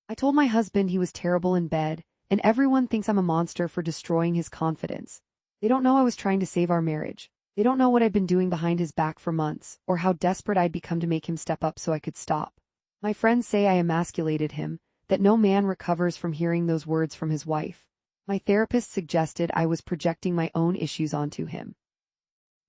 I told my husband he was terrible in bed, and everyone thinks I'm a monster for destroying his confidence. They don't know I was trying to save our marriage. They don't know what I'd been doing behind his back for months, or how desperate I'd become to make him step up so I could stop. My friends say I emasculated him, that no man recovers from hearing those words from his wife. My therapist suggested I was projecting my own issues onto him.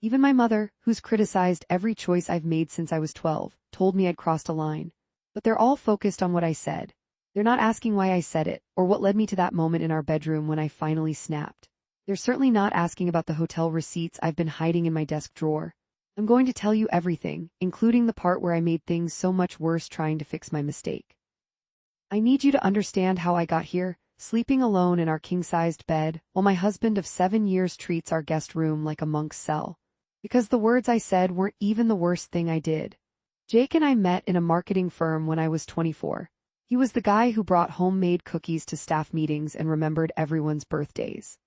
Even my mother, who's criticized every choice I've made since I was 12, told me I'd crossed a line. But they're all focused on what I said. They're not asking why I said it, or what led me to that moment in our bedroom when I finally snapped. They're certainly not asking about the hotel receipts I've been hiding in my desk drawer. I'm going to tell you everything, including the part where I made things so much worse trying to fix my mistake. I need you to understand how I got here, sleeping alone in our king-sized bed, while my husband of 7 years treats our guest room like a monk's cell. Because the words I said weren't even the worst thing I did. Jake and I met in a marketing firm when I was 24. He was the guy who brought homemade cookies to staff meetings and remembered everyone's birthdays.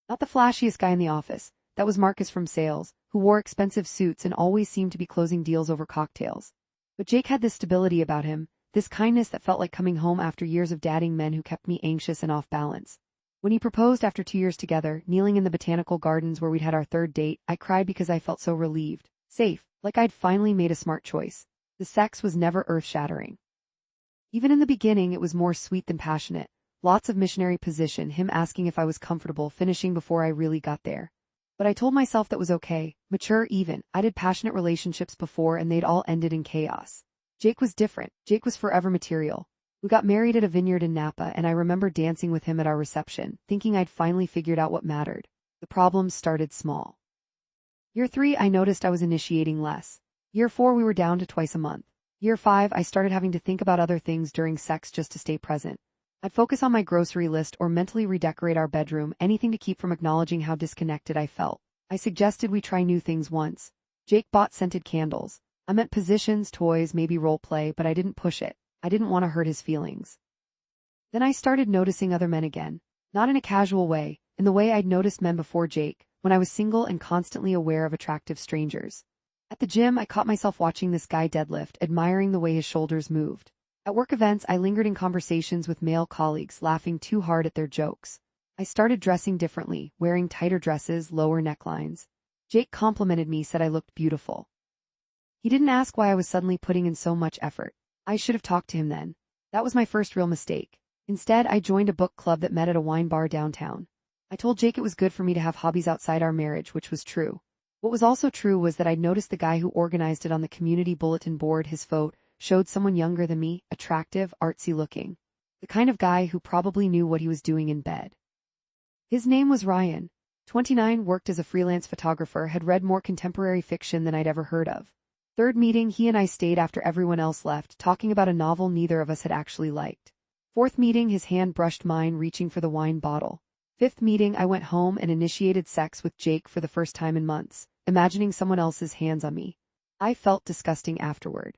Not the flashiest guy in the office, that was Marcus from sales, who wore expensive suits and always seemed to be closing deals over cocktails. But Jake had this stability about him, this kindness that felt like coming home after years of dating men who kept me anxious and off balance. When he proposed after 2 years together, kneeling in the botanical gardens where we'd had our third date, I cried because I felt so relieved, safe, like I'd finally made a smart choice. The sex was never earth-shattering. Even in the beginning it was more sweet than passionate. Lots of missionary position, him asking if I was comfortable finishing before I really got there. But I told myself that was okay, mature even. I'd had passionate relationships before and they'd all ended in chaos. Jake was different. Jake was forever material. We got married at a vineyard in Napa and I remember dancing with him at our reception, thinking I'd finally figured out what mattered. The problems started small. Year 3 I noticed I was initiating less. Year 4 we were down to twice a month. Year 5 I started having to think about other things during sex just to stay present. I'd focus on my grocery list or mentally redecorate our bedroom, anything to keep from acknowledging how disconnected I felt. I suggested we try new things once. Jake bought scented candles. I meant positions, toys, maybe role play, but I didn't push it. I didn't want to hurt his feelings. Then I started noticing other men again. Not in a casual way, in the way I'd noticed men before Jake, when I was single and constantly aware of attractive strangers. At the gym, I caught myself watching this guy deadlift, admiring the way his shoulders moved. At work events, I lingered in conversations with male colleagues, laughing too hard at their jokes. I started dressing differently, wearing tighter dresses, lower necklines. Jake complimented me, said I looked beautiful. He didn't ask why I was suddenly putting in so much effort. I should have talked to him then. That was my first real mistake. Instead, I joined a book club that met at a wine bar downtown. I told Jake it was good for me to have hobbies outside our marriage, which was true. What was also true was that I'd noticed the guy who organized it on the community bulletin board. His photo showed someone younger than me, attractive, artsy looking. The kind of guy who probably knew what he was doing in bed. His name was Ryan. 29, worked as a freelance photographer, had read more contemporary fiction than I'd ever heard of. Third meeting, he and I stayed after everyone else left, talking about a novel neither of us had actually liked. Fourth meeting, his hand brushed mine, reaching for the wine bottle. Fifth meeting, I went home and initiated sex with Jake for the first time in months, imagining someone else's hands on me. I felt disgusting afterward.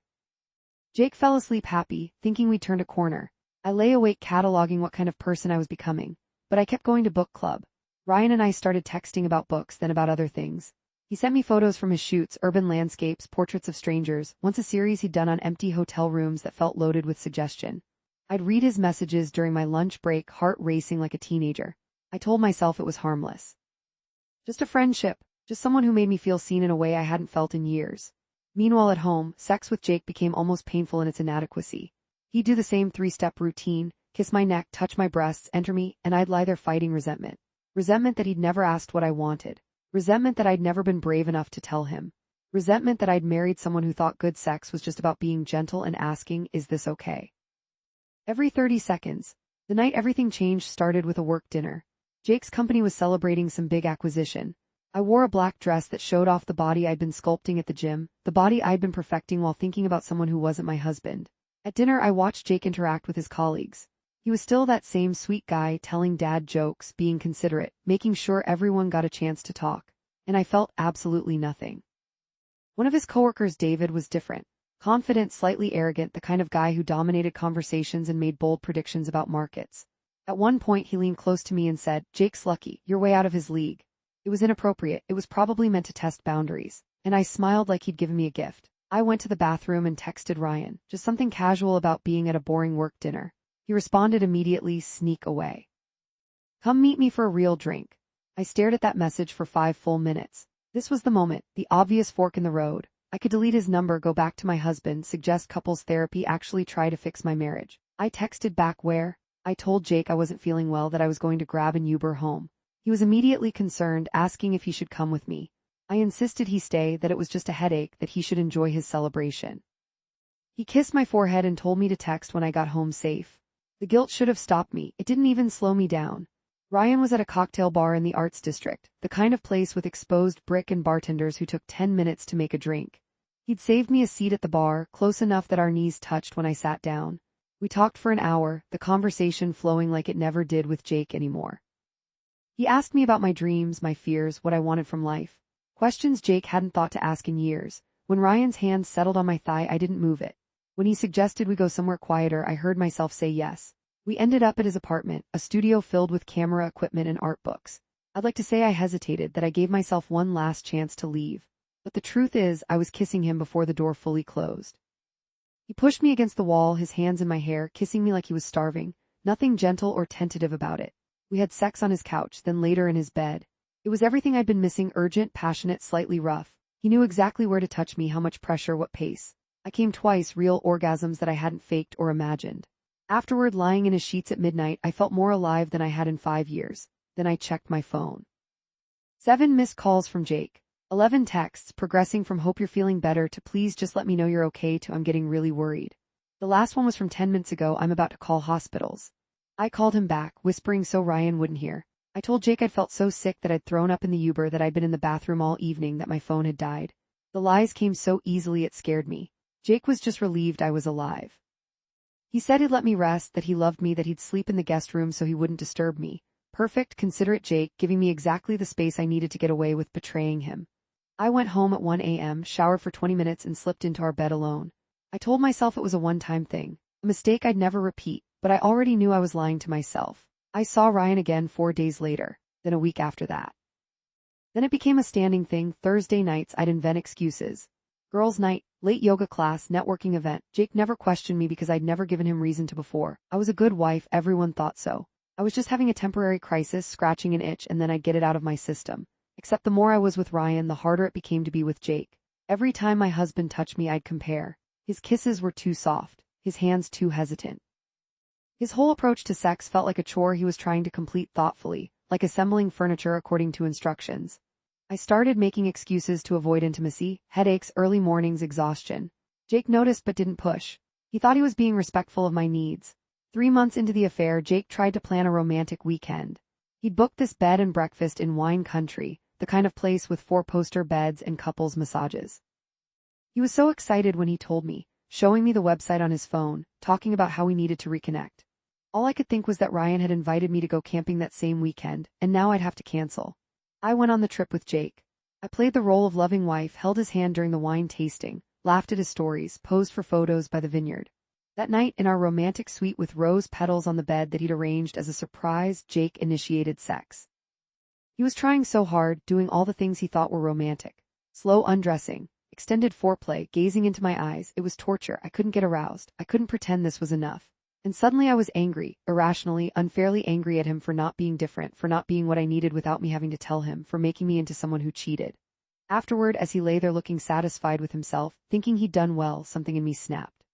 Jake fell asleep happy, thinking we'd turned a corner. I lay awake cataloging what kind of person I was becoming, but I kept going to book club. Ryan and I started texting about books, then about other things. He sent me photos from his shoots, urban landscapes, portraits of strangers, once a series he'd done on empty hotel rooms that felt loaded with suggestion. I'd read his messages during my lunch break, heart racing like a teenager. I told myself it was harmless. Just a friendship, just someone who made me feel seen in a way I hadn't felt in years. Meanwhile at home, sex with Jake became almost painful in its inadequacy. He'd do the same 3-step routine, kiss my neck, touch my breasts, enter me, and I'd lie there fighting resentment. Resentment that he'd never asked what I wanted. Resentment that I'd never been brave enough to tell him. Resentment that I'd married someone who thought good sex was just about being gentle and asking, is this okay? Every 30 seconds. The night everything changed started with a work dinner. Jake's company was celebrating some big acquisition. I wore a black dress that showed off the body I'd been sculpting at the gym, the body I'd been perfecting while thinking about someone who wasn't my husband. At dinner, I watched Jake interact with his colleagues. He was still that same sweet guy, telling dad jokes, being considerate, making sure everyone got a chance to talk. And I felt absolutely nothing. One of his coworkers, David, was different. Confident, slightly arrogant, the kind of guy who dominated conversations and made bold predictions about markets. At one point, he leaned close to me and said, "Jake's lucky, you're way out of his league." It was inappropriate, it was probably meant to test boundaries, and I smiled like he'd given me a gift. I went to the bathroom and texted Ryan, just something casual about being at a boring work dinner. He responded immediately, sneak away. Come meet me for a real drink. I stared at that message for 5 full minutes. This was the moment, the obvious fork in the road. I could delete his number, go back to my husband, suggest couples therapy, actually try to fix my marriage. I texted back where? I told Jake I wasn't feeling well, that I was going to grab an Uber home. He was immediately concerned, asking if he should come with me. I insisted he stay, that it was just a headache, that he should enjoy his celebration. He kissed my forehead and told me to text when I got home safe. The guilt should have stopped me, it didn't even slow me down. Ryan was at a cocktail bar in the Arts District, the kind of place with exposed brick and bartenders who took 10 minutes to make a drink. He'd saved me a seat at the bar, close enough that our knees touched when I sat down. We talked for an hour, the conversation flowing like it never did with Jake anymore. He asked me about my dreams, my fears, what I wanted from life. Questions Jake hadn't thought to ask in years. When Ryan's hand settled on my thigh, I didn't move it. When he suggested we go somewhere quieter, I heard myself say yes. We ended up at his apartment, a studio filled with camera equipment and art books. I'd like to say I hesitated, that I gave myself one last chance to leave. But the truth is, I was kissing him before the door fully closed. He pushed me against the wall, his hands in my hair, kissing me like he was starving, nothing gentle or tentative about it. We had sex on his couch, then later in his bed. It was everything I'd been missing, urgent, passionate, slightly rough. He knew exactly where to touch me, how much pressure, what pace. I came twice, real orgasms that I hadn't faked or imagined. Afterward, lying in his sheets at midnight, I felt more alive than I had in 5 years. Then I checked my phone. 7 missed calls from Jake. 11 texts, progressing from hope you're feeling better to please just let me know you're okay to I'm getting really worried. The last one was from 10 minutes ago, I'm about to call hospitals. I called him back, whispering so Ryan wouldn't hear. I told Jake I'd felt so sick that I'd thrown up in the Uber, that I'd been in the bathroom all evening, that my phone had died. The lies came so easily it scared me. Jake was just relieved I was alive. He said he'd let me rest, that he loved me, that he'd sleep in the guest room so he wouldn't disturb me. Perfect, considerate Jake, giving me exactly the space I needed to get away with betraying him. I went home at 1 a.m., showered for 20 minutes and slipped into our bed alone. I told myself it was a one-time thing, a mistake I'd never repeat, but I already knew I was lying to myself. I saw Ryan again 4 days later, then a week after that. Then it became a standing thing. Thursday nights I'd invent excuses. Girls' night, late yoga class, networking event. Jake never questioned me because I'd never given him reason to before. I was a good wife, everyone thought so. I was just having a temporary crisis, scratching an itch, and then I'd get it out of my system. Except the more I was with Ryan, the harder it became to be with Jake. Every time my husband touched me, I'd compare. His kisses were too soft, his hands too hesitant. His whole approach to sex felt like a chore he was trying to complete thoughtfully, like assembling furniture according to instructions. I started making excuses to avoid intimacy, headaches, early mornings, exhaustion. Jake noticed but didn't push. He thought he was being respectful of my needs. 3 months into the affair, Jake tried to plan a romantic weekend. He'd booked this bed and breakfast in wine country, the kind of place with 4-poster beds and couples massages. He was so excited when he told me, showing me the website on his phone, talking about how we needed to reconnect. All I could think was that Ryan had invited me to go camping that same weekend, and now I'd have to cancel. I went on the trip with Jake. I played the role of loving wife, held his hand during the wine tasting, laughed at his stories, posed for photos by the vineyard. That night, in our romantic suite with rose petals on the bed that he'd arranged as a surprise, Jake initiated sex. He was trying so hard, doing all the things he thought were romantic. Slow undressing, extended foreplay, gazing into my eyes. It was torture. I couldn't get aroused. I couldn't pretend this was enough. And suddenly I was angry, irrationally, unfairly angry at him for not being different, for not being what I needed without me having to tell him, for making me into someone who cheated. Afterward, as he lay there looking satisfied with himself, thinking he'd done well, something in me snapped.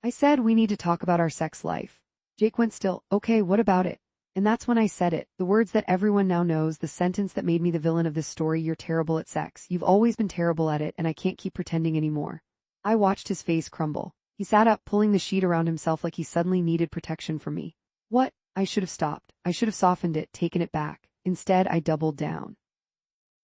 I said, we need to talk about our sex life. Jake went still. Okay, what about it? And that's when I said it, the words that everyone now knows, the sentence that made me the villain of this story. You're terrible at sex. You've always been terrible at it, and I can't keep pretending anymore. I watched his face crumble. He sat up, pulling the sheet around himself like he suddenly needed protection from me. What? I should have stopped. I should have softened it, taken it back. Instead, I doubled down.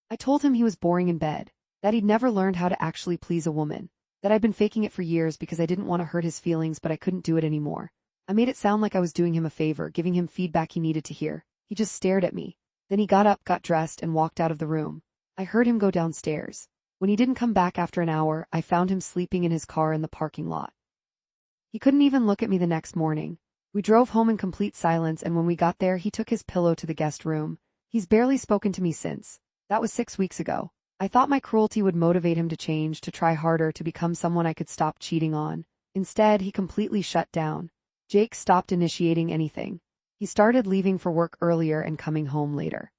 I told him he was boring in bed, that he'd never learned how to actually please a woman, that I'd been faking it for years because I didn't want to hurt his feelings, but I couldn't do it anymore. I made it sound like I was doing him a favor, giving him feedback he needed to hear. He just stared at me. Then he got up, got dressed, and walked out of the room. I heard him go downstairs. When he didn't come back after an hour, I found him sleeping in his car in the parking lot. He couldn't even look at me the next morning. We drove home in complete silence, and when we got there, he took his pillow to the guest room. He's barely spoken to me since. That was 6 weeks ago. I thought my cruelty would motivate him to change, to try harder, to become someone I could stop cheating on. Instead, he completely shut down. Jake stopped initiating anything. He started leaving for work earlier and coming home later.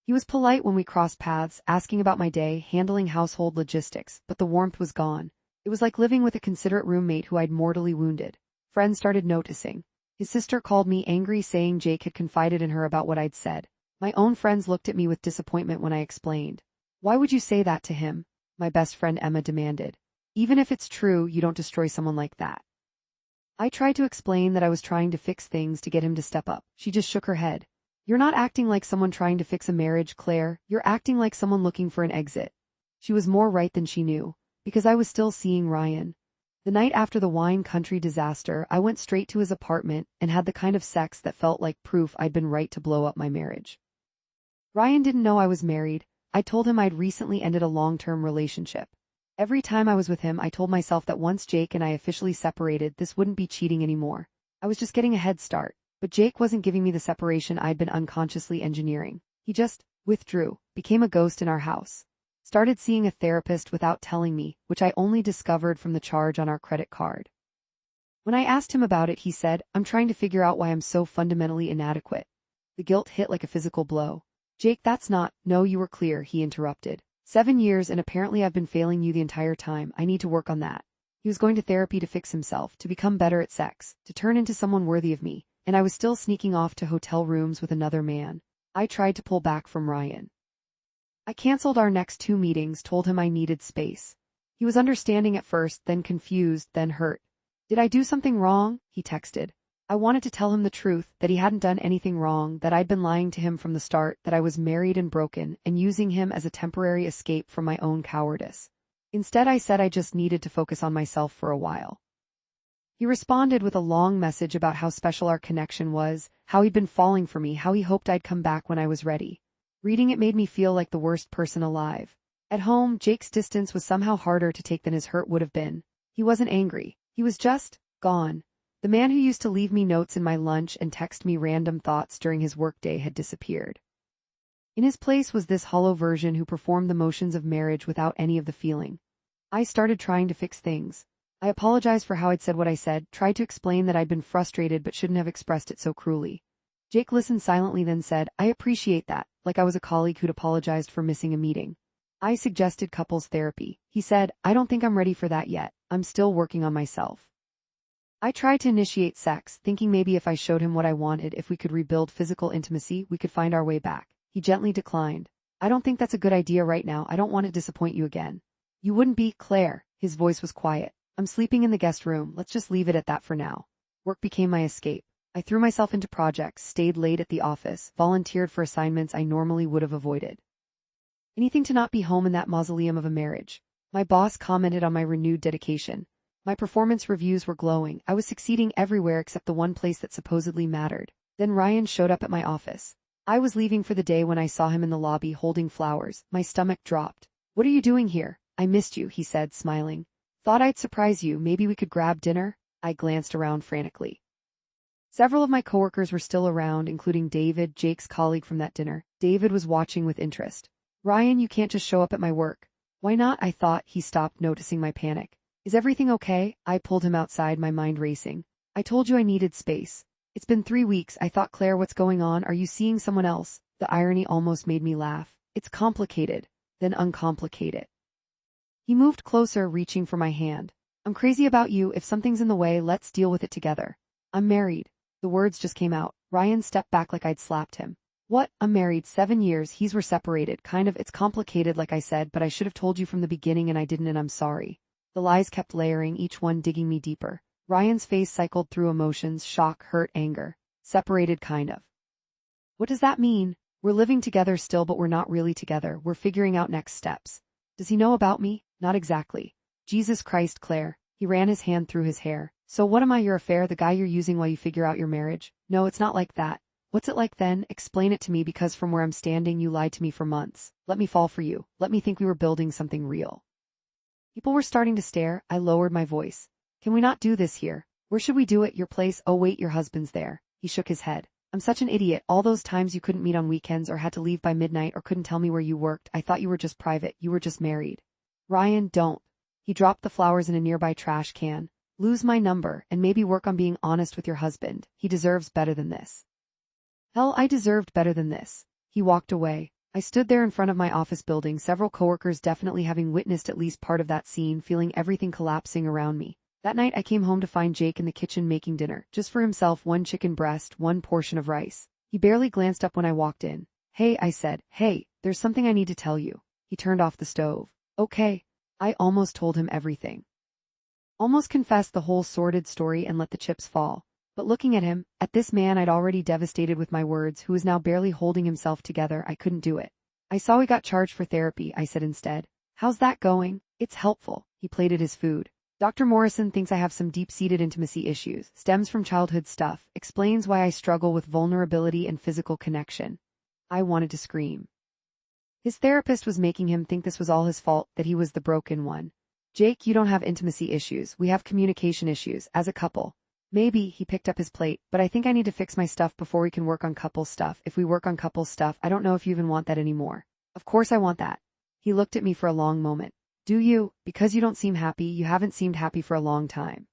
He was polite when we crossed paths, asking about my day, handling household logistics, but the warmth was gone. It was like living with a considerate roommate who I'd mortally wounded. Friends started noticing. His sister called me angry, saying Jake had confided in her about what I'd said. My own friends looked at me with disappointment when I explained. Why would you say that to him? My best friend Emma demanded. Even if it's true, you don't destroy someone like that. I tried to explain that I was trying to fix things to get him to step up. She just shook her head. You're not acting like someone trying to fix a marriage, Claire. You're acting like someone looking for an exit. She was more right than she knew, because I was still seeing Ryan. The night after the wine country disaster, I went straight to his apartment and had the kind of sex that felt like proof I'd been right to blow up my marriage. Ryan didn't know I was married. I told him I'd recently ended a long-term relationship. Every time I was with him, I told myself that once Jake and I officially separated, this wouldn't be cheating anymore. I was just getting a head start. But Jake wasn't giving me the separation I'd been unconsciously engineering. He just withdrew, became a ghost in our house. Started seeing a therapist without telling me, which I only discovered from the charge on our credit card. When I asked him about it, he said, I'm trying to figure out why I'm so fundamentally inadequate. The guilt hit like a physical blow. Jake, that's not, no, you were clear, he interrupted. 7 years and apparently I've been failing you the entire time. I need to work on that. He was going to therapy to fix himself, to become better at sex, to turn into someone worthy of me. And I was still sneaking off to hotel rooms with another man. I tried to pull back from Ryan. I canceled our next 2 meetings, told him I needed space. He was understanding at first, then confused, then hurt. Did I do something wrong? He texted. I wanted to tell him the truth, that he hadn't done anything wrong, that I'd been lying to him from the start, that I was married and broken, and using him as a temporary escape from my own cowardice. Instead, I said I just needed to focus on myself for a while. He responded with a long message about how special our connection was, how he'd been falling for me, how he hoped I'd come back when I was ready. Reading it made me feel like the worst person alive. At home, Jake's distance was somehow harder to take than his hurt would have been. He wasn't angry. He was just gone. The man who used to leave me notes in my lunch and text me random thoughts during his workday had disappeared. In his place was this hollow version who performed the motions of marriage without any of the feeling. I started trying to fix things. I apologized for how I'd said what I said, tried to explain that I'd been frustrated but shouldn't have expressed it so cruelly. Jake listened silently, then said, I appreciate that, like I was a colleague who'd apologized for missing a meeting. I suggested couples therapy. He said, I don't think I'm ready for that yet. I'm still working on myself. I tried to initiate sex, thinking maybe if I showed him what I wanted, if we could rebuild physical intimacy, we could find our way back. He gently declined. I don't think that's a good idea right now. I don't want to disappoint you again. You wouldn't be, Claire. His voice was quiet. I'm sleeping in the guest room. Let's just leave it at that for now. Work became my escape. I threw myself into projects, stayed late at the office, volunteered for assignments I normally would have avoided. Anything to not be home in that mausoleum of a marriage. My boss commented on my renewed dedication. My performance reviews were glowing. I was succeeding everywhere except the one place that supposedly mattered. Then Ryan showed up at my office. I was leaving for the day when I saw him in the lobby holding flowers. My stomach dropped. What are you doing here? I missed you, he said, smiling. Thought I'd surprise you. Maybe we could grab dinner? I glanced around frantically. Several of my coworkers were still around, including David, Jake's colleague from that dinner. David was watching with interest. Ryan, you can't just show up at my work. Why not? I thought. He stopped, noticing my panic. Is everything okay? I pulled him outside, my mind racing. I told you I needed space. It's been 3 weeks. I thought, Claire, what's going on? Are you seeing someone else? The irony almost made me laugh. It's complicated. Then uncomplicate it. He moved closer, reaching for my hand. I'm crazy about you. If something's in the way, let's deal with it together. I'm married. The words just came out. Ryan stepped back like I'd slapped him. What? I'm married 7 years. We're separated. Kind of. It's complicated, like I said, but I should have told you from the beginning and I didn't, and I'm sorry. The lies kept layering, each one digging me deeper. Ryan's face cycled through emotions, shock, hurt, anger. Separated, kind of. What does that mean? We're living together still, but we're not really together. We're figuring out next steps. Does he know about me? Not exactly. Jesus Christ, Claire. He ran his hand through his hair. So what am I, your affair, the guy you're using while you figure out your marriage? No, it's not like that. What's it like then? Explain it to me, because from where I'm standing, you lied to me for months. Let me fall for you. Let me think we were building something real. People were starting to stare. I lowered my voice. Can we not do this here? Where should we do it? Your place? Oh wait, your husband's there. He shook his head. I'm such an idiot. All those times you couldn't meet on weekends or had to leave by midnight or couldn't tell me where you worked. I thought you were just private. You were just married. Ryan, don't. He dropped the flowers in a nearby trash can. Lose my number and maybe work on being honest with your husband. He deserves better than this. Hell, I deserved better than this. He walked away. I stood there in front of my office building, several coworkers definitely having witnessed at least part of that scene, feeling everything collapsing around me. That night I came home to find Jake in the kitchen making dinner, just for himself, one chicken breast, one portion of rice. He barely glanced up when I walked in. Hey, I said, hey, there's something I need to tell you. He turned off the stove. Okay. I almost told him everything. Almost confessed the whole sordid story and let the chips fall. But looking at him, at this man I'd already devastated with my words, who was now barely holding himself together, I couldn't do it. I saw he got charged for therapy, I said instead. How's that going? It's helpful. He plated his food. Dr. Morrison thinks I have some deep-seated intimacy issues, stems from childhood stuff, explains why I struggle with vulnerability and physical connection. I wanted to scream. His therapist was making him think this was all his fault, that he was the broken one. Jake, you don't have intimacy issues, we have communication issues, as a couple. Maybe, he picked up his plate, but I think I need to fix my stuff before we can work on couple stuff. If we work on couple stuff, I don't know if you even want that anymore. Of course I want that. He looked at me for a long moment. Do you? Because you don't seem happy, you haven't seemed happy for a long time.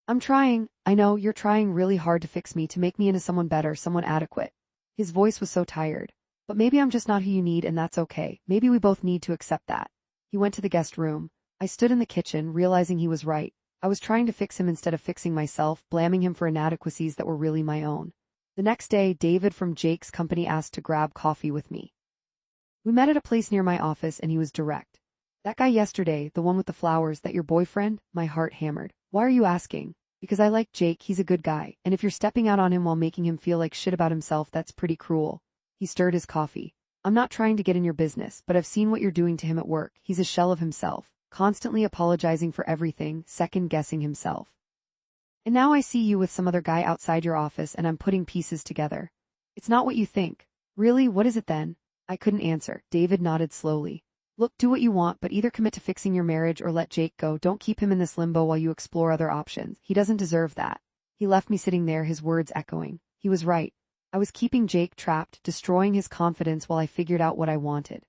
I'm trying. I know, you're trying really hard to fix me, to make me into someone better, someone adequate. His voice was so tired. But maybe I'm just not who you need, and that's okay. Maybe we both need to accept that. He went to the guest room. I stood in the kitchen, realizing he was right. I was trying to fix him instead of fixing myself, blaming him for inadequacies that were really my own. The next day, David from Jake's company asked to grab coffee with me. We met at a place near my office and he was direct. That guy yesterday, the one with the flowers, that your boyfriend? My heart hammered. Why are you asking? Because I like Jake, he's a good guy, and if you're stepping out on him while making him feel like shit about himself, that's pretty cruel. He stirred his coffee. I'm not trying to get in your business, but I've seen what you're doing to him at work. He's a shell of himself. Constantly apologizing for everything, second-guessing himself. And now I see you with some other guy outside your office and I'm putting pieces together. It's not what you think. Really, what is it then? I couldn't answer. David nodded slowly. Look, do what you want, but either commit to fixing your marriage or let Jake go. Don't keep him in this limbo while you explore other options. He doesn't deserve that. He left me sitting there, his words echoing. He was right. I was keeping Jake trapped, destroying his confidence while I figured out what I wanted.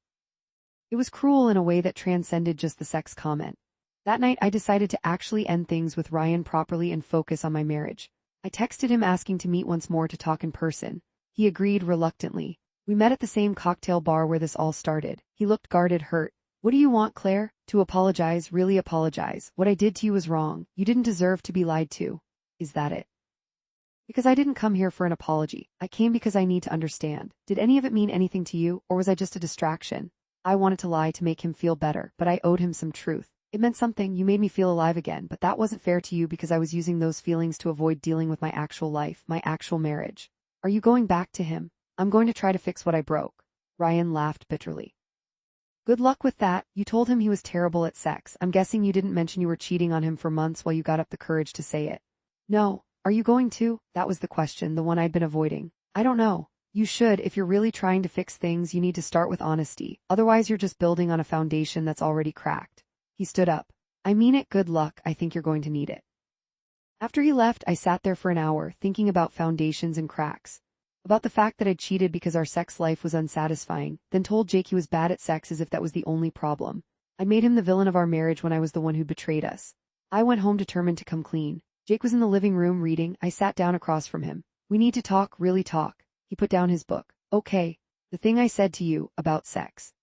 It was cruel in a way that transcended just the sex comment. That night I decided to actually end things with Ryan properly and focus on my marriage. I texted him asking to meet once more to talk in person. He agreed reluctantly. We met at the same cocktail bar where this all started. He looked guarded, hurt. What do you want, Claire? To apologize, really apologize. What I did to you was wrong. You didn't deserve to be lied to. Is that it? Because I didn't come here for an apology. I came because I need to understand. Did any of it mean anything to you, or was I just a distraction? I wanted to lie to make him feel better, but I owed him some truth. It meant something, you made me feel alive again, but that wasn't fair to you because I was using those feelings to avoid dealing with my actual life, my actual marriage. Are you going back to him? I'm going to try to fix what I broke. Ryan laughed bitterly. Good luck with that. You told him he was terrible at sex. I'm guessing you didn't mention you were cheating on him for months while you got up the courage to say it. No. Are you going to? That was the question, the one I'd been avoiding. I don't know. You should. If you're really trying to fix things, you need to start with honesty. Otherwise, you're just building on a foundation that's already cracked. He stood up. I mean it, good luck. I think you're going to need it. After he left, I sat there for an hour, thinking about foundations and cracks. About the fact that I'd cheated because our sex life was unsatisfying, then told Jake he was bad at sex as if that was the only problem. I made him the villain of our marriage when I was the one who betrayed us. I went home determined to come clean. Jake was in the living room reading. I sat down across from him. We need to talk, really talk. He put down his book. Okay. The thing I said to you about sex.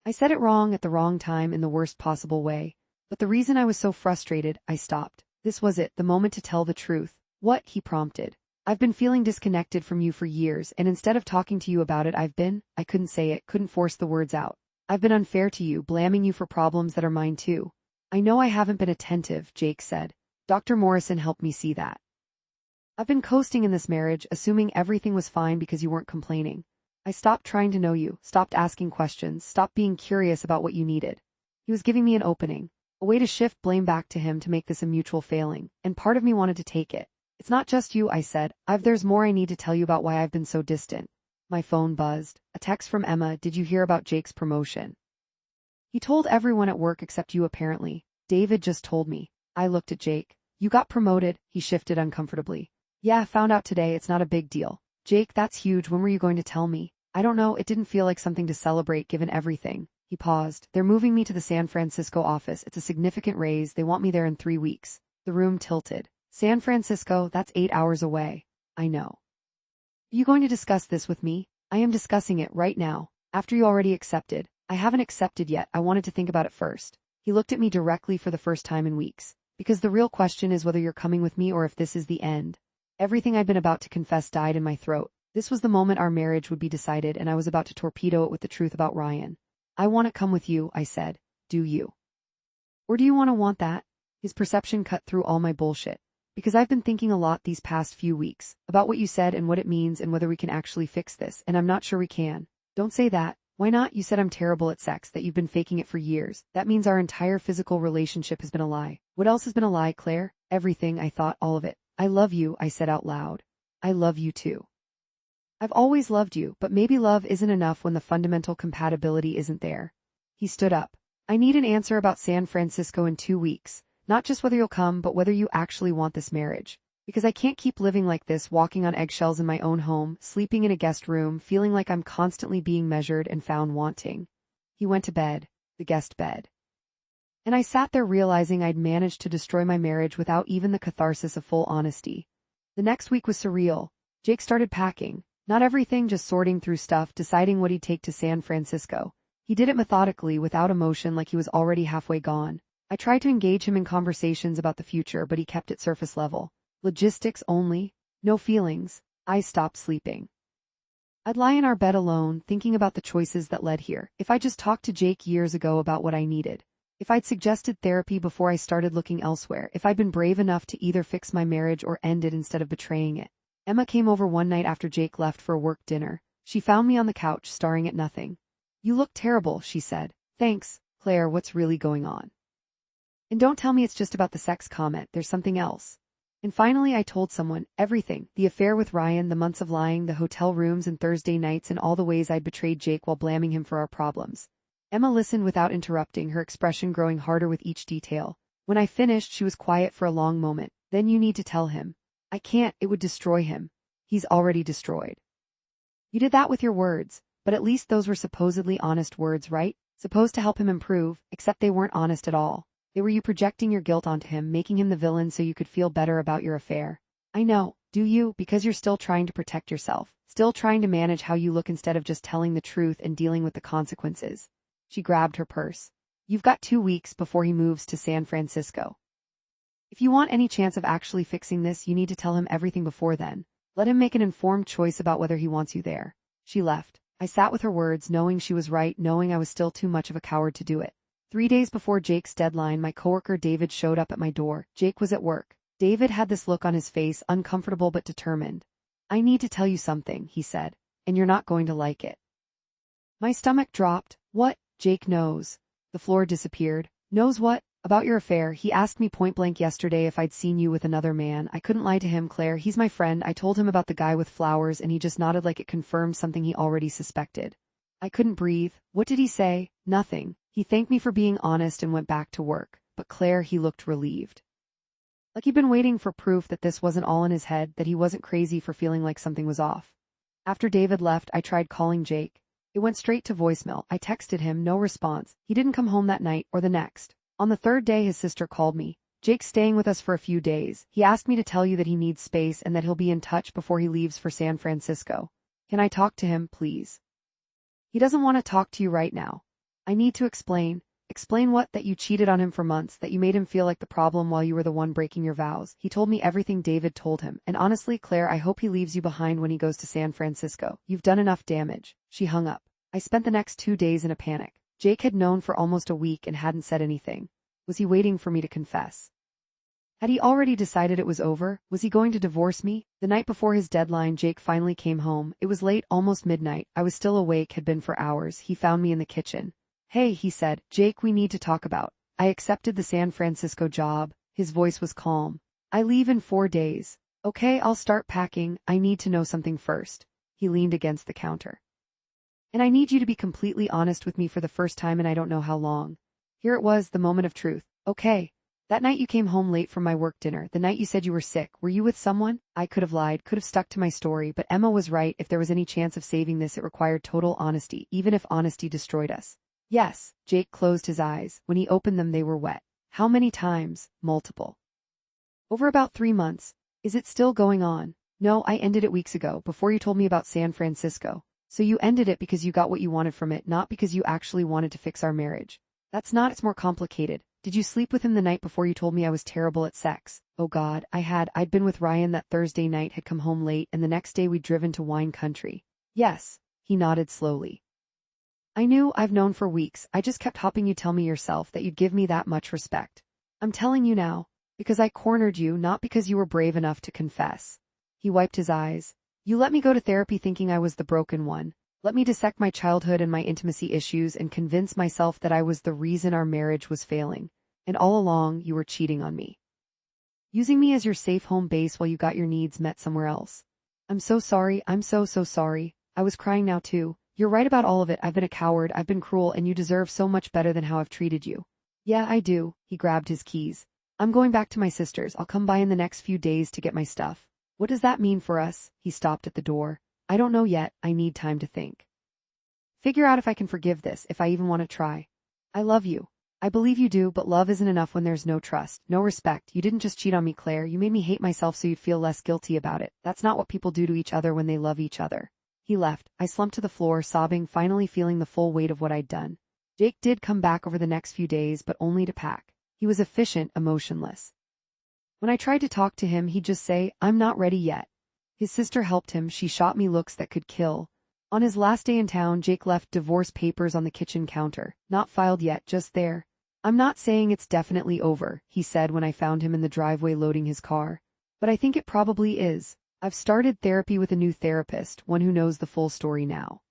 I said it wrong at the wrong time in the worst possible way. But the reason I was so frustrated, I stopped. This was it, the moment to tell the truth. What? He prompted. I've been feeling disconnected from you for years, and instead of talking to you about it, I couldn't say it, couldn't force the words out. I've been unfair to you, blaming you for problems that are mine too. I know I haven't been attentive, Jake said. Dr. Morrison helped me see that. I've been coasting in this marriage, assuming everything was fine because you weren't complaining. I stopped trying to know you, stopped asking questions, stopped being curious about what you needed. He was giving me an opening, a way to shift blame back to him to make this a mutual failing, and part of me wanted to take it. It's not just you, I said. There's more I need to tell you about why I've been so distant. My phone buzzed. A text from Emma. Did you hear about Jake's promotion? He told everyone at work except you apparently. David just told me. I looked at Jake. You got promoted? He shifted uncomfortably. Yeah, found out today. It's not a big deal. Jake, that's huge. When were you going to tell me? I don't know. It didn't feel like something to celebrate given everything. He paused. They're moving me to the San Francisco office. It's a significant raise. They want me there in 3 weeks. The room tilted. San Francisco, that's 8 hours away. I know. Are you going to discuss this with me? I am discussing it right now. After you already accepted. I haven't accepted yet, I wanted to think about it first. He looked at me directly for the first time in weeks. Because the real question is whether you're coming with me or if this is the end. Everything I'd been about to confess died in my throat. This was the moment our marriage would be decided, and I was about to torpedo it with the truth about Ryan. I want to come with you, I said. Do you? Or do you want that? His perception cut through all my bullshit. Because I've been thinking a lot these past few weeks about what you said and what it means and whether we can actually fix this, and I'm not sure we can. Don't say that. Why not? You said I'm terrible at sex, that you've been faking it for years. That means our entire physical relationship has been a lie. What else has been a lie, Claire? Everything, I thought, all of it. I love you, I said out loud. I love you too. I've always loved you, but maybe love isn't enough when the fundamental compatibility isn't there. He stood up. I need an answer about San Francisco in 2 weeks. Not just whether you'll come, but whether you actually want this marriage. Because I can't keep living like this, walking on eggshells in my own home, sleeping in a guest room, feeling like I'm constantly being measured and found wanting. He went to bed, the guest bed. And I sat there realizing I'd managed to destroy my marriage without even the catharsis of full honesty. The next week was surreal. Jake started packing. Not everything, just sorting through stuff, deciding what he'd take to San Francisco. He did it methodically, without emotion, like he was already halfway gone. I tried to engage him in conversations about the future, but he kept it surface level. Logistics only. No feelings. I stopped sleeping. I'd lie in our bed alone, thinking about the choices that led here. If I just talked to Jake years ago about what I needed. If I'd suggested therapy before I started looking elsewhere. If I'd been brave enough to either fix my marriage or end it instead of betraying it. Emma came over one night after Jake left for a work dinner. She found me on the couch, staring at nothing. You look terrible, she said. Thanks, Claire, what's really going on? And don't tell me it's just about the sex comment, there's something else. And finally I told someone, everything, the affair with Ryan, the months of lying, the hotel rooms and Thursday nights, and all the ways I'd betrayed Jake while blaming him for our problems. Emma listened without interrupting, her expression growing harder with each detail. When I finished, she was quiet for a long moment. Then you need to tell him. I can't, it would destroy him. He's already destroyed. You did that with your words, but at least those were supposedly honest words, right? Supposed to help him improve, except they weren't honest at all. They were you projecting your guilt onto him, making him the villain so you could feel better about your affair. I know, do you? Because you're still trying to protect yourself, still trying to manage how you look instead of just telling the truth and dealing with the consequences. She grabbed her purse. You've got 2 weeks before he moves to San Francisco. If you want any chance of actually fixing this, you need to tell him everything before then. Let him make an informed choice about whether he wants you there. She left. I sat with her words, knowing she was right, knowing I was still too much of a coward to do it. 3 days before Jake's deadline, my coworker David showed up at my door. Jake was at work. David had this look on his face, uncomfortable but determined. I need to tell you something, he said, and you're not going to like it. My stomach dropped. What? Jake knows. The floor disappeared. Knows what? About your affair. He asked me point blank yesterday if I'd seen you with another man. I couldn't lie to him, Claire. He's my friend. I told him about the guy with flowers and he just nodded like it confirmed something he already suspected. I couldn't breathe. What did he say? Nothing. He thanked me for being honest and went back to work. But Claire, he looked relieved. Like he'd been waiting for proof that this wasn't all in his head, that he wasn't crazy for feeling like something was off. After David left, I tried calling Jake. It went straight to voicemail. I texted him, no response. He didn't come home that night or the next. On the 3rd day, his sister called me. Jake's staying with us for a few days. He asked me to tell you that he needs space and that he'll be in touch before he leaves for San Francisco. Can I talk to him, please? He doesn't want to talk to you right now. I need to explain. Explain what? That you cheated on him for months, that you made him feel like the problem while you were the one breaking your vows. He told me everything David told him, and honestly, Claire, I hope he leaves you behind when he goes to San Francisco. You've done enough damage. She hung up. I spent the next 2 days in a panic. Jake had known for almost a week and hadn't said anything. Was he waiting for me to confess? Had he already decided it was over? Was he going to divorce me? The night before his deadline, Jake finally came home. It was late, almost midnight. I was still awake, had been for hours. He found me in the kitchen. Hey, he said, Jake, we need to talk about. I accepted the San Francisco job. His voice was calm. I leave in 4 days. Okay, I'll start packing. I need to know something first. He leaned against the counter. And I need you to be completely honest with me for the first time in I don't know how long. Here it was, the moment of truth. Okay. That night you came home late from my work dinner, the night you said you were sick, were you with someone? I could have lied, could have stuck to my story, but Emma was right. If there was any chance of saving this, it required total honesty, even if honesty destroyed us. Yes, Jake closed his eyes. When he opened them, they were wet. How many times? Multiple. Over about 3 months. Is it still going on? No, I ended it weeks ago, before you told me about San Francisco. So you ended it because you got what you wanted from it, not because you actually wanted to fix our marriage. That's not, it's more complicated. Did you sleep with him the night before you told me I was terrible at sex? Oh God, I'd been with Ryan that Thursday night, had come home late, and the next day we'd driven to wine country. Yes. He nodded slowly. I knew, I've known for weeks, I just kept hoping you'd tell me yourself that you'd give me that much respect. I'm telling you now, because I cornered you, not because you were brave enough to confess. He wiped his eyes. You let me go to therapy thinking I was the broken one. Let me dissect my childhood and my intimacy issues and convince myself that I was the reason our marriage was failing. And all along, you were cheating on me. Using me as your safe home base while you got your needs met somewhere else. I'm so sorry, I'm so sorry. I was crying now too. You're right about all of it. I've been a coward, I've been cruel, and you deserve so much better than how I've treated you. Yeah, I do. He grabbed his keys. I'm going back to my sister's. I'll come by in the next few days to get my stuff. What does that mean for us? He stopped at the door. I don't know yet. I need time to think. Figure out if I can forgive this, if I even want to try. I love you. I believe you do, but love isn't enough when there's no trust, no respect. You didn't just cheat on me, Claire. You made me hate myself so you'd feel less guilty about it. That's not what people do to each other when they love each other. He left. I slumped to the floor, sobbing, finally feeling the full weight of what I'd done. Jake did come back over the next few days, but only to pack. He was efficient, emotionless. When I tried to talk to him, he'd just say, I'm not ready yet. His sister helped him. She shot me looks that could kill. On his last day in town, Jake left divorce papers on the kitchen counter. Not filed yet, just there. I'm not saying it's definitely over, he said when I found him in the driveway loading his car. But I think it probably is. I've started therapy with a new therapist, one who knows the full story now.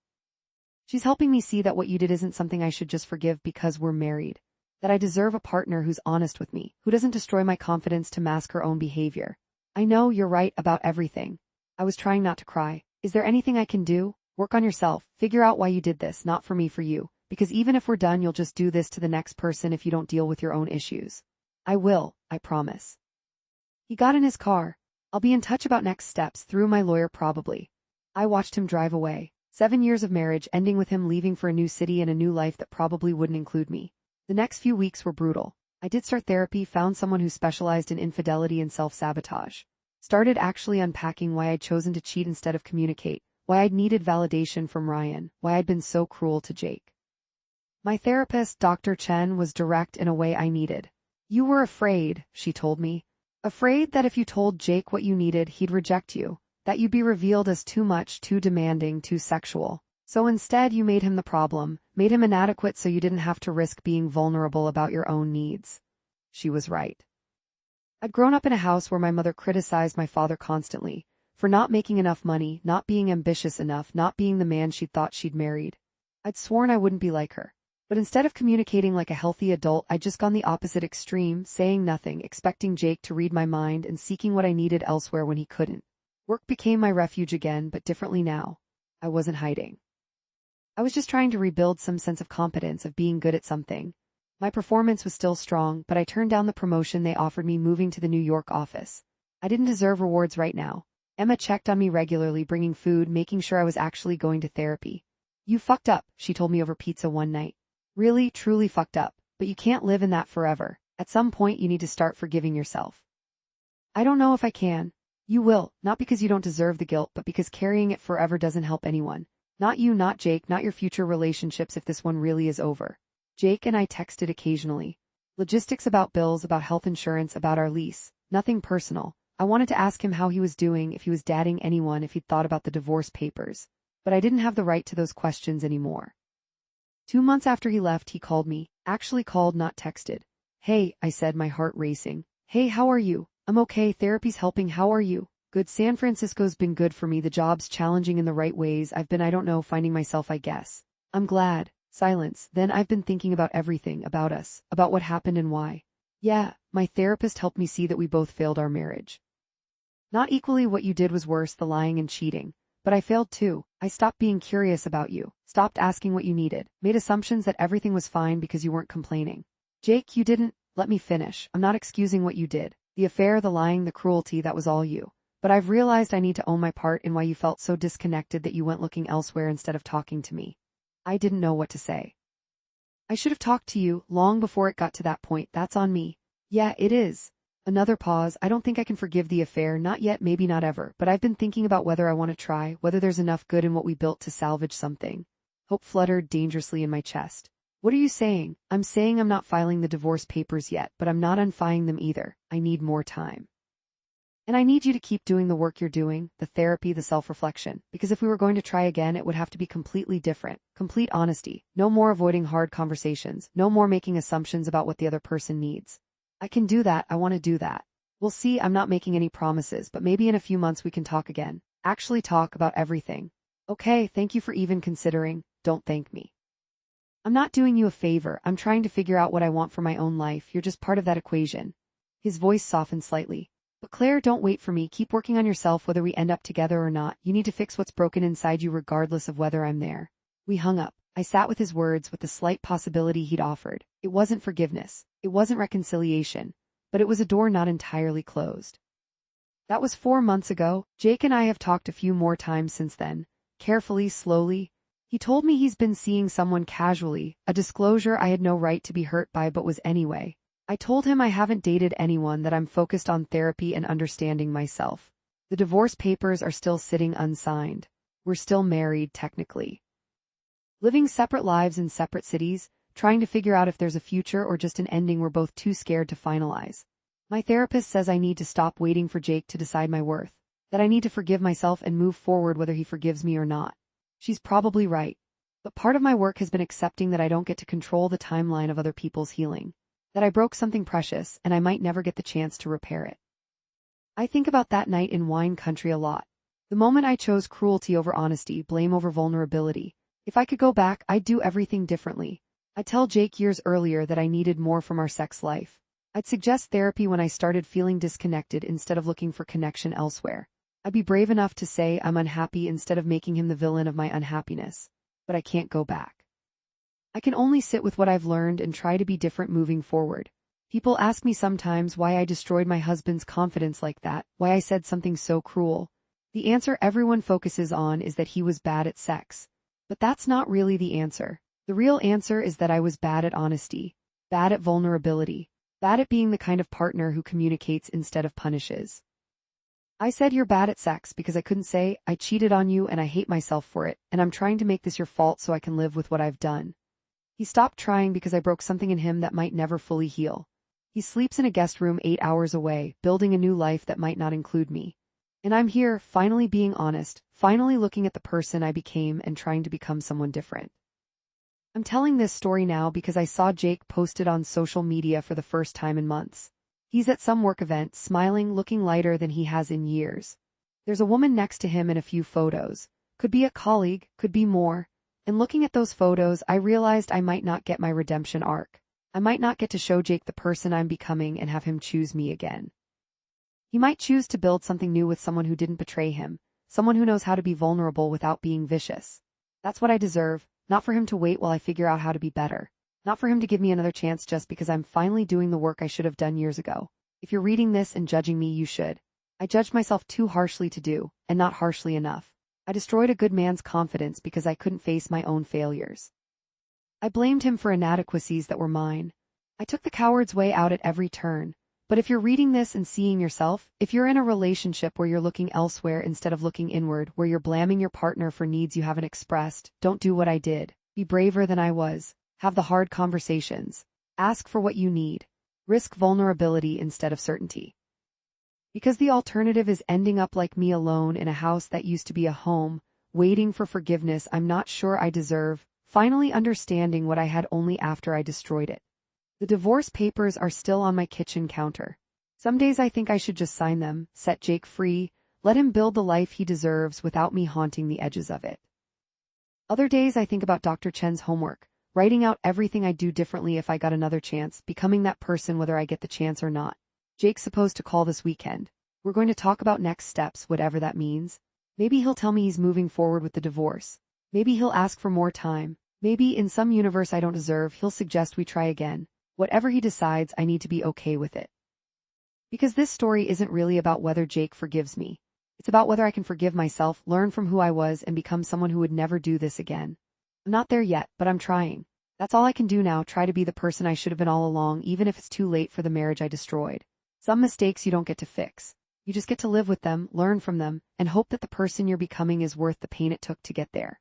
She's helping me see that what you did isn't something I should just forgive because we're married. That I deserve a partner who's honest with me, who doesn't destroy my confidence to mask her own behavior. I know you're right about everything. I was trying not to cry. Is there anything I can do? Work on yourself. Figure out why you did this, not for me, for you. Because even if we're done, you'll just do this to the next person if you don't deal with your own issues. I will, I promise. He got in his car. I'll be in touch about next steps, through my lawyer probably. I watched him drive away. 7 years of marriage, ending with him leaving for a new city and a new life that probably wouldn't include me. The next few weeks were brutal. I did start therapy, found someone who specialized in infidelity and self-sabotage. Started actually unpacking why I'd chosen to cheat instead of communicate, why I'd needed validation from Ryan, why I'd been so cruel to Jake. My therapist, Dr. Chen, was direct in a way I needed. You were afraid, she told me. Afraid that if you told Jake what you needed, he'd reject you, that you'd be revealed as too much, too demanding, too sexual. So instead you made him the problem, made him inadequate so you didn't have to risk being vulnerable about your own needs. She was right. I'd grown up in a house where my mother criticized my father constantly, for not making enough money, not being ambitious enough, not being the man she'd thought she'd married. I'd sworn I wouldn't be like her. But instead of communicating like a healthy adult, I'd just gone the opposite extreme, saying nothing, expecting Jake to read my mind and seeking what I needed elsewhere when he couldn't. Work became my refuge again, but differently now. I wasn't hiding. I was just trying to rebuild some sense of competence, of being good at something. My performance was still strong, but I turned down the promotion they offered me moving to the New York office. I didn't deserve rewards right now. Emma checked on me regularly, bringing food, making sure I was actually going to therapy. You fucked up, she told me over pizza one night. Really, truly fucked up, but you can't live in that forever. At some point you need to start forgiving yourself. I don't know if I can. You will, not because you don't deserve the guilt, but because carrying it forever doesn't help anyone. Not you, not Jake, not your future relationships if this one really is over. Jake and I texted occasionally. Logistics about bills, about health insurance, about our lease. Nothing personal. I wanted to ask him how he was doing, if he was dating anyone, if he'd thought about the divorce papers. But I didn't have the right to those questions anymore. 2 months after he left, he called me. Actually called, not texted. Hey, I said, my heart racing. Hey, how are you? I'm okay, therapy's helping, how are you? Good, San Francisco's been good for me, the job's challenging in the right ways, I've been, I don't know, finding myself, I guess. I'm glad. Silence. Then I've been thinking about everything, about us, about what happened and why. Yeah, my therapist helped me see that we both failed our marriage. Not equally, what you did was worse, the lying and cheating. But I failed too. I stopped being curious about you, stopped asking what you needed, made assumptions that everything was fine because you weren't complaining. Jake, you didn't. Let me finish. I'm not excusing what you did. The affair, the lying, the cruelty, that was all you. But I've realized I need to own my part in why you felt so disconnected that you went looking elsewhere instead of talking to me. I didn't know what to say. I should have talked to you long before it got to that point. That's on me. Yeah, it is. Another pause. I don't think I can forgive the affair, not yet, maybe not ever, but I've been thinking about whether I want to try, whether there's enough good in what we built to salvage something. Hope fluttered dangerously in my chest. What are you saying? I'm saying I'm not filing the divorce papers yet, but I'm not unfiling them either. I need more time. And I need you to keep doing the work you're doing, the therapy, the self-reflection, because if we were going to try again, it would have to be completely different, complete honesty, no more avoiding hard conversations, no more making assumptions about what the other person needs. I can do that, I want to do that. We'll see, I'm not making any promises, but maybe in a few months we can talk again. Actually talk about everything. Okay, thank you for even considering, don't thank me. I'm not doing you a favor, I'm trying to figure out what I want for my own life, you're just part of that equation. His voice softened slightly. But Claire, don't wait for me, keep working on yourself whether we end up together or not, you need to fix what's broken inside you regardless of whether I'm there. We hung up. I sat with his words with the slight possibility he'd offered. It wasn't forgiveness, it wasn't reconciliation, but it was a door not entirely closed. That was 4 months ago. Jake and I have talked a few more times since then. Carefully, slowly. He told me he's been seeing someone casually, a disclosure I had no right to be hurt by but was anyway. I told him I haven't dated anyone, that I'm focused on therapy and understanding myself. The divorce papers are still sitting unsigned. We're still married, technically. Living separate lives in separate cities, trying to figure out if there's a future or just an ending we're both too scared to finalize. My therapist says I need to stop waiting for Jake to decide my worth, that I need to forgive myself and move forward whether he forgives me or not. She's probably right. But part of my work has been accepting that I don't get to control the timeline of other people's healing. That I broke something precious and I might never get the chance to repair it. I think about that night in wine country a lot. The moment I chose cruelty over honesty, blame over vulnerability. If I could go back, I'd do everything differently. I'd tell Jake years earlier that I needed more from our sex life. I'd suggest therapy when I started feeling disconnected instead of looking for connection elsewhere. I'd be brave enough to say I'm unhappy instead of making him the villain of my unhappiness. But I can't go back. I can only sit with what I've learned and try to be different moving forward. People ask me sometimes why I destroyed my husband's confidence like that, why I said something so cruel. The answer everyone focuses on is that he was bad at sex. But that's not really the answer. The real answer is that I was bad at honesty, bad at vulnerability, bad at being the kind of partner who communicates instead of punishes. I said you're bad at sex because I couldn't say I cheated on you and I hate myself for it, and I'm trying to make this your fault so I can live with what I've done. He stopped trying because I broke something in him that might never fully heal. He sleeps in a guest room 8 hours away, building a new life that might not include me. And I'm here, finally being honest, finally looking at the person I became and trying to become someone different. I'm telling this story now because I saw Jake posted on social media for the first time in months. He's at some work event, smiling, looking lighter than he has in years. There's a woman next to him in a few photos. Could be a colleague, could be more. And looking at those photos, I realized I might not get my redemption arc. I might not get to show Jake the person I'm becoming and have him choose me again. He might choose to build something new with someone who didn't betray him, someone who knows how to be vulnerable without being vicious. That's what I deserve, not for him to wait while I figure out how to be better. Not for him to give me another chance just because I'm finally doing the work I should have done years ago. If you're reading this and judging me, you should. I judged myself too harshly to do, and not harshly enough. I destroyed a good man's confidence because I couldn't face my own failures. I blamed him for inadequacies that were mine. I took the coward's way out at every turn. But if you're reading this and seeing yourself, if you're in a relationship where you're looking elsewhere instead of looking inward, where you're blaming your partner for needs you haven't expressed, don't do what I did. Be braver than I was. Have the hard conversations. Ask for what you need. Risk vulnerability instead of certainty. Because the alternative is ending up like me, alone in a house that used to be a home, waiting for forgiveness I'm not sure I deserve, finally understanding what I had only after I destroyed it. The divorce papers are still on my kitchen counter. Some days I think I should just sign them, set Jake free, let him build the life he deserves without me haunting the edges of it. Other days I think about Dr. Chen's homework, writing out everything I'd do differently if I got another chance, becoming that person whether I get the chance or not. Jake's supposed to call this weekend. We're going to talk about next steps, whatever that means. Maybe he'll tell me he's moving forward with the divorce. Maybe he'll ask for more time. Maybe in some universe I don't deserve, he'll suggest we try again. Whatever he decides, I need to be okay with it. Because this story isn't really about whether Jake forgives me. It's about whether I can forgive myself, learn from who I was, and become someone who would never do this again. I'm not there yet, but I'm trying. That's all I can do now, try to be the person I should have been all along, even if it's too late for the marriage I destroyed. Some mistakes you don't get to fix. You just get to live with them, learn from them, and hope that the person you're becoming is worth the pain it took to get there.